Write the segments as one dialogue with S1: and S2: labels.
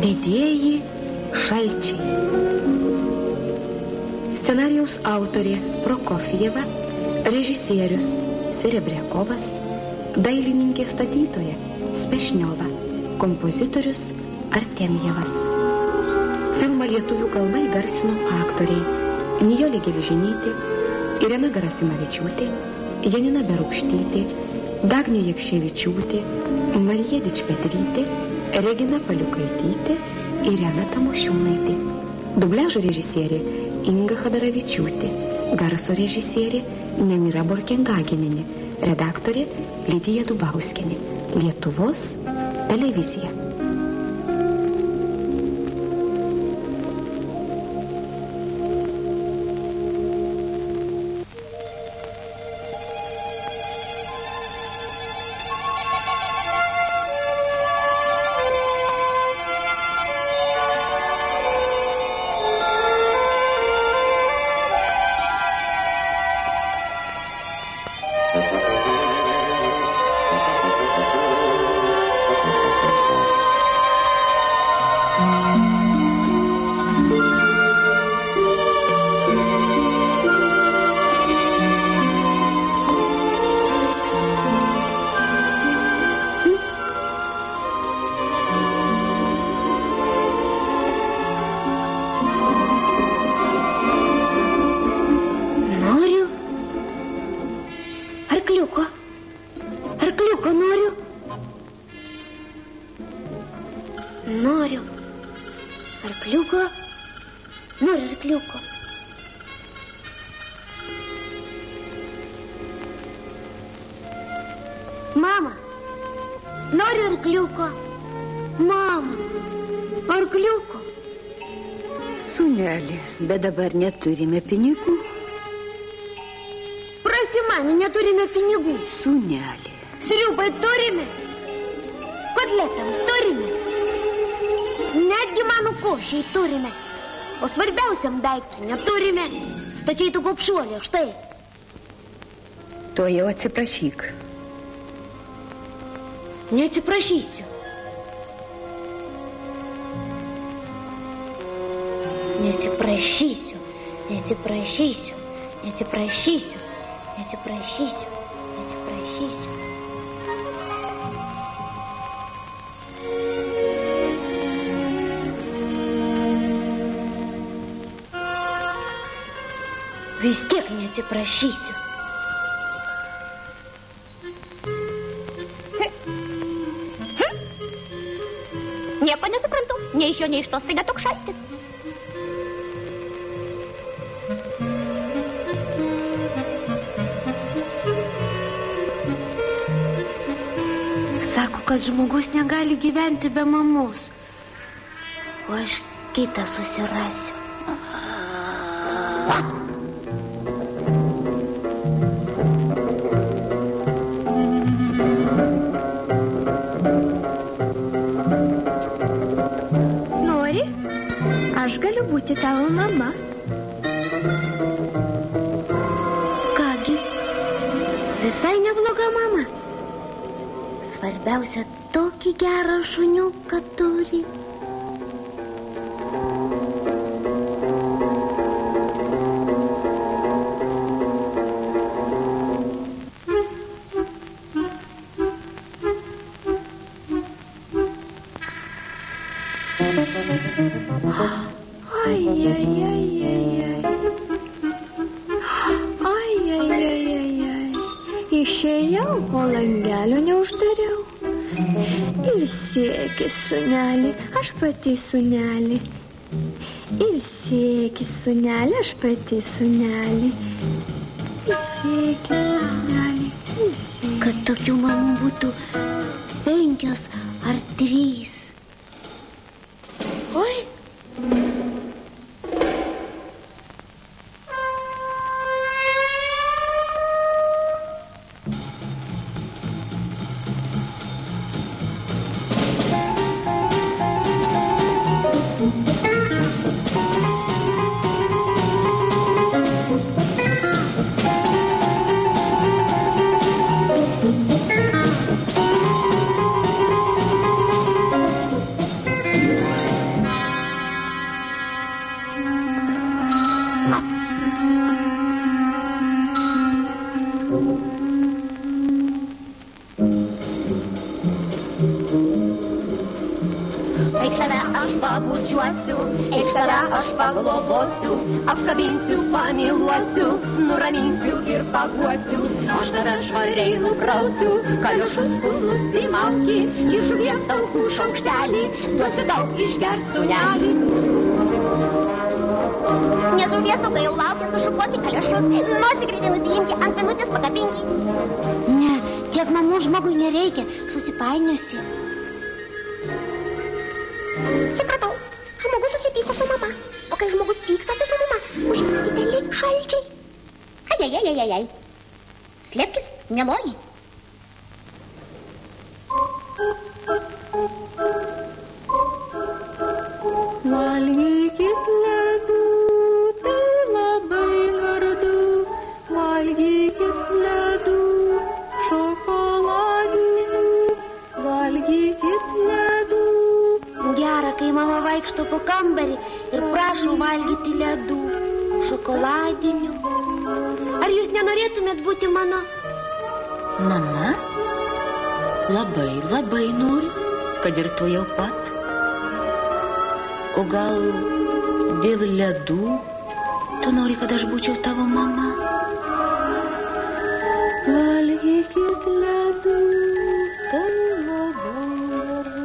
S1: Didieji šalčiai. Scenarijaus autorė Prokofjeva, režisierius Serebriakovas, dailininkė statytoja Spešniova, kompozitorius Artemjevas. Filmą lietuvių kalba įgarsino aktoriai Nijolė Geležinytė, Irena Garasimavičiūtė, Janina Berūkštytė, Dagnė Jakševičiūtė, Marija Dičpetrytė, Regina Paliukaitytė ir Renata Mošiūnaitė. Dubliažo režisierė Inga Chadaravičiūtė, garso režisierė Nemira Borkengagininė, redaktorė Lidija Dubauskienė. Lietuvos televizija.
S2: Mama, noriu arkliuko. Mama, arkliuko.
S3: Sūneli, bet dabar neturime pinigų.
S2: Prasimani, neturime pinigų.
S3: Sūneli.
S2: Sriubai turime. Kotletams turime. Netgi mano košiai turime. O svarbiausiam daiktui neturime. Stačiai tu gopšuolė, štai.
S3: To jau atsiprašyk.
S2: Neatsiprašysiu. Neatsiprašysiu. Neatsiprašysiu. Neatsiprašysiu. Neatsiprašysiu. Neatsiprašysiu. Vis tiek neatsiprašysiu.
S4: Nieko nesuprantu. Nei iš jo, nei iš to staiga toks šaltis.
S2: Sako, kad žmogus negali gyventi be mamos. O aš kitą susirasiu.
S5: Aš galiu būti tavo mama.
S2: Kągi, visai nebloga mama. Svarbiausia, tokį gerą šuniuką turi.
S5: Išėjau, o langelio neuždariau. Ilsėkis, sūneli, aš pati sūneli. Ilsėkis, sūneli, aš pati sūneli. Ilsėkis, sūneli, ilsėkis.
S2: Kad tokių mamų būtų 5 ar 3. Oi!
S4: eikš tave aš pabučiuosiu, eikš tave aš paglobosiu, apkabinsiu, pamyluosiu, nuraminsiu ir paguosiu. Aš tave švariai nuprausiu, kaliošus tu nusimauki, į žuvies taukų šaukštelį duosiu daug išgert sūnelį. Nes žuvies taukai jau laukia, sušukuoti kaliošus, nosį greitai nusiimki, ant minutės pakabinki.
S2: Ne, tiek mamų žmogui nereikia, susipainiosi.
S4: Supratau, žmogus susipyko su mama, o kai žmogus pykstasi su mama, užeina dideli šalčiai. Ajajajajajaj. Slėpkis, neloji.
S5: Valgykit ledų, tai labai gardu, valgykit ledų, šokoladinių, valgykit ledų.
S2: Gera, kai mama vaikšto po kambarį ir prašo valgyti ledų, šokoladinių. Ar jūs nenorėtumėt būti mano?
S3: Mama? Labai, labai noriu, kad ir tu jau pat. O gal dėl ledų tu nori, kad aš būčiau tavo mama?
S5: Valgykit ledų, tai labai gardu.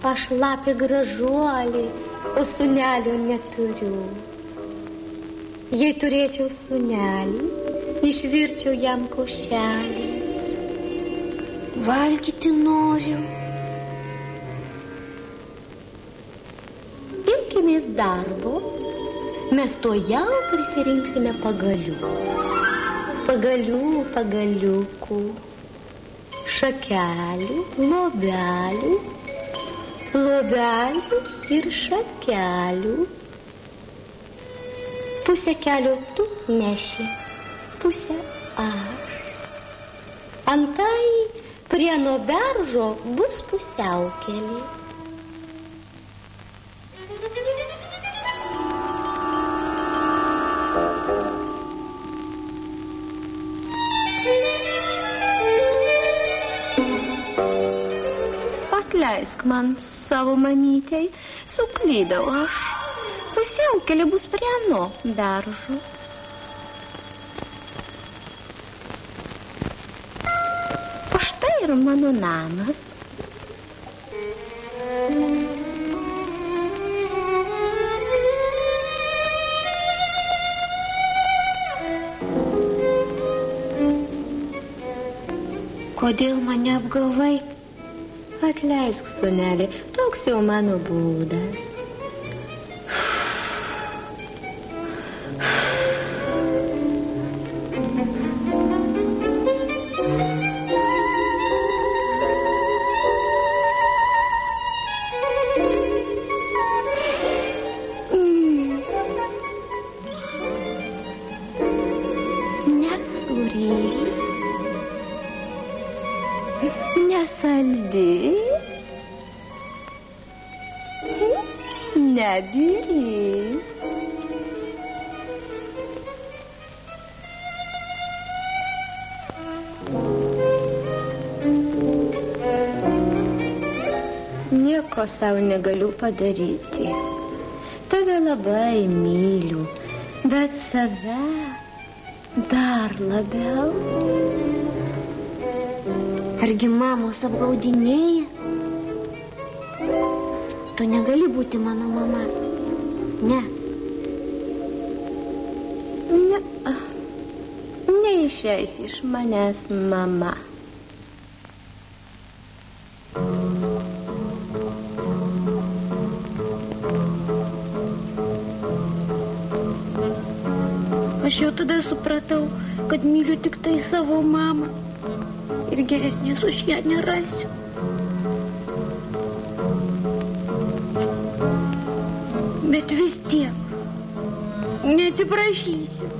S2: Aš lapė gražuolį, o sūnelio neturiu. Jei turėčiau sūnelį, išvirčiau jam košelį. Valgyti noriu. Imkimės darbo, mes to jau prisirinksime pagalių. Pagalių, pagaliukų, šakelių, lobelių, lobelių ir šakelių. Pusę kelio tu neši, pusę aš. Antai prie nuo beržo bus pusiaukelė.
S1: Atleisk man, savo mamytei, suklydau aš. Pusiaukelė bus prie ano beržo. O štai ir mano namas.
S2: Kodėl mane apgavai? Atleisk, sūnelį, toks jau mano būdas. Nesūry, nesaldi, nebiri. Nieko savo negaliu padaryti. Tave labai myliu, bet save dar labiau. Argi mamos apgaudinėja? Tu negali būti mano mama. Ne. Ne. Neišeis iš manęs mama. Aš jau tada supratau, kad myliu tik tai savo mamą. Ir geresnės už ją nerasiu. Bet vis tiek, neatsiprašysiu.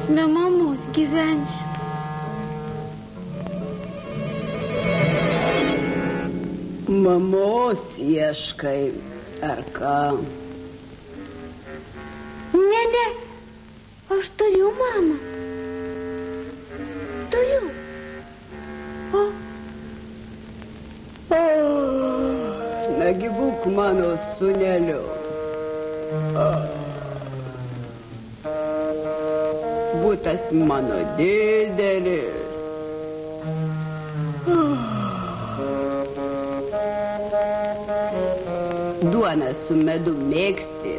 S1: be mamos gyvensiu.
S6: Mamos ieškai, ar ką?
S2: Ne, aš turiu mamą. Turiu.
S6: Nagi būk mano sūneliu. Būtas mano didelis. Duona su medu mėgsti.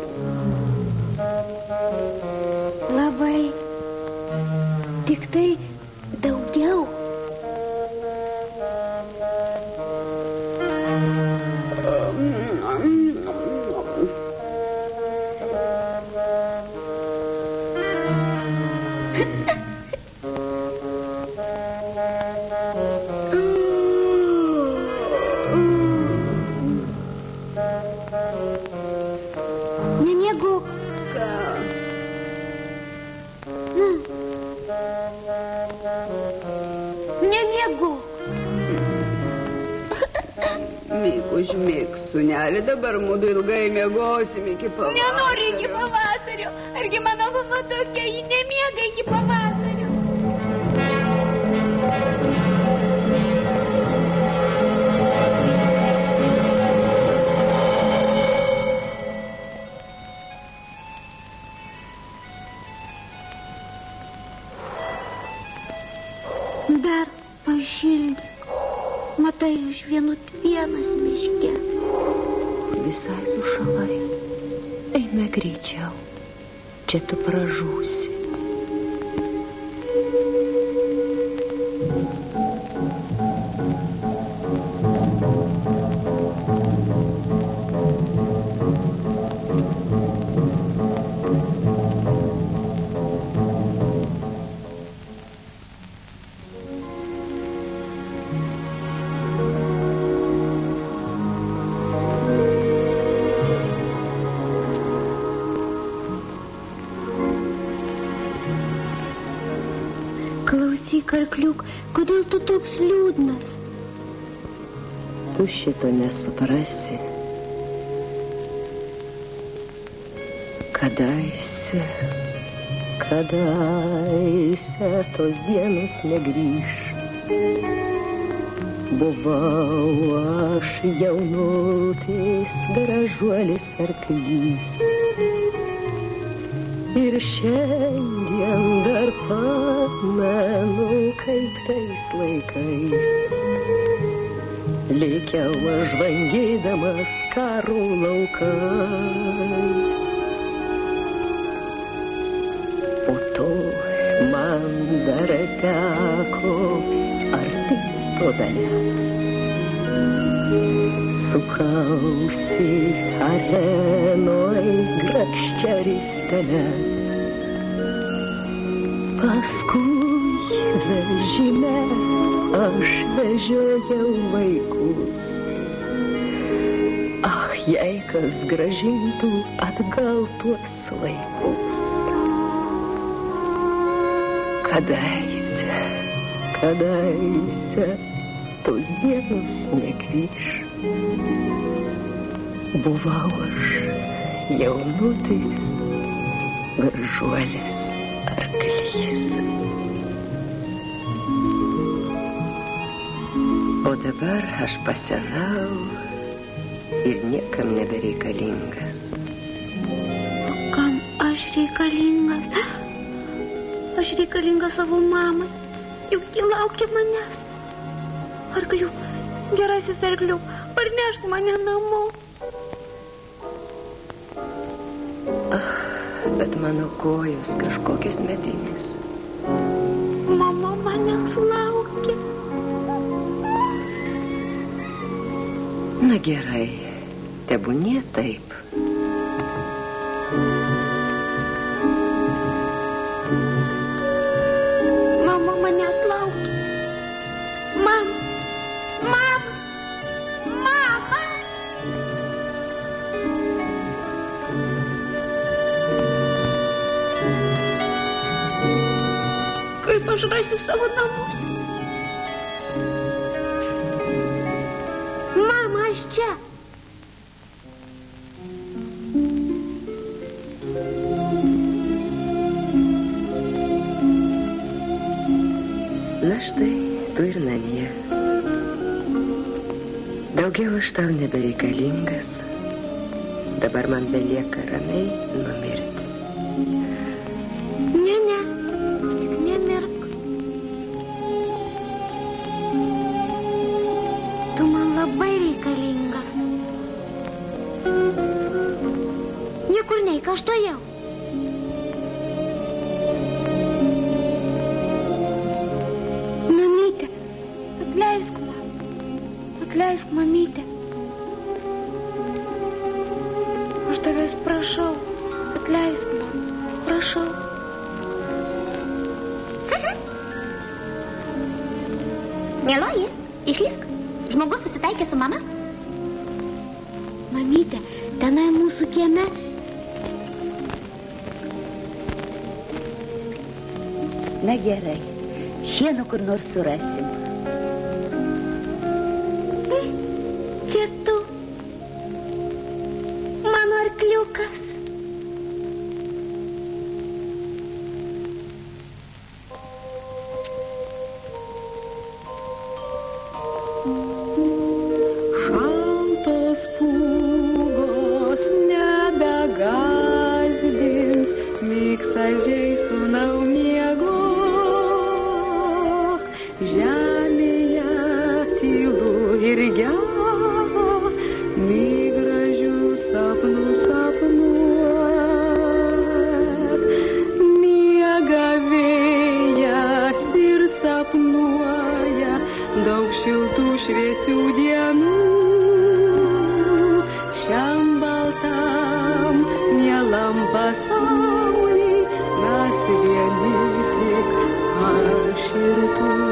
S2: Labai. Tik tai daugiau. Nemiegok.
S6: Ką?
S2: Nemiegok.
S6: Myk, užmyk, sūnelį, dabar mudu ilgai miegosim iki pavasario.
S5: Nenoriu iki pavasario. Argi mano mama tokia, ji nemiega iki pavasario.
S2: Dar pašildyk. Matai, aš vienas miške.
S3: Visai sušalai. Eime greičiau. Čia tu pražūsi.
S2: Klausyk, arkliuk, kodėl tu toks liūdnas?
S3: Tu šito nesuprasi. Kadaise tos dienos negrįš. Buvau aš jaunutis, gražuolis arklys. Ir šiandien dar pamenu, kaip tais laikais lėkiau aš žvangydamas karų laukais. Po to man dar teko artisto dalia. Sukausi arenoj grakščia ristele. Paskui vežime aš vežiojau vaikus. Ach, jei kas grąžintų atgal tuos laikus. Kadaise tos dienos negrįš. Buvau aš jaunutis, gražuolis arklys. O dabar aš pasenau ir niekam nebereikalingas.
S2: O kam aš reikalingas? Aš reikalinga savo mamai, juk ji laukia manęs. Arkliuk, gerasis arkliuk, parnešk mane namo.
S3: Bet mano kojos kažkokios medinės.
S2: Mama manęs laukia.
S3: Na gerai, tebūnie taip.
S2: Mama manęs laukia. Mama.
S1: aš rasiu savo namus.
S2: Mama, aš čia.
S7: Na štai, tu ir namie. Daugiau aš tau nebereikalingas. Dabar man belieka ramiai numirti.
S2: Ne, tik nemirk. Tu man labai reikalingas. Niekur neik, aš tuojau. Mamyte, atleisk man. Atleisk, mamyte. Aš tavęs prašau, atleisk man, prašau.
S1: Mieloji, išlysk. Žmogus susitaikė su mama.
S2: Mamyte, tenai mūsų kieme.
S8: Na gerai, šieno kur nors surasim.
S2: Čia tu, mano arkliukas.
S9: Šaltos pūgos nebegąsdins, miksaldžiai sūnau miegok, žemėje tylu ir gero, nei gražių sapnų sapnuok. Miega vėjas ir sapnuoja daug šiltų šviesių dienų. Šiam baltam, mielam pasauly mes vieni tik aš ir tu.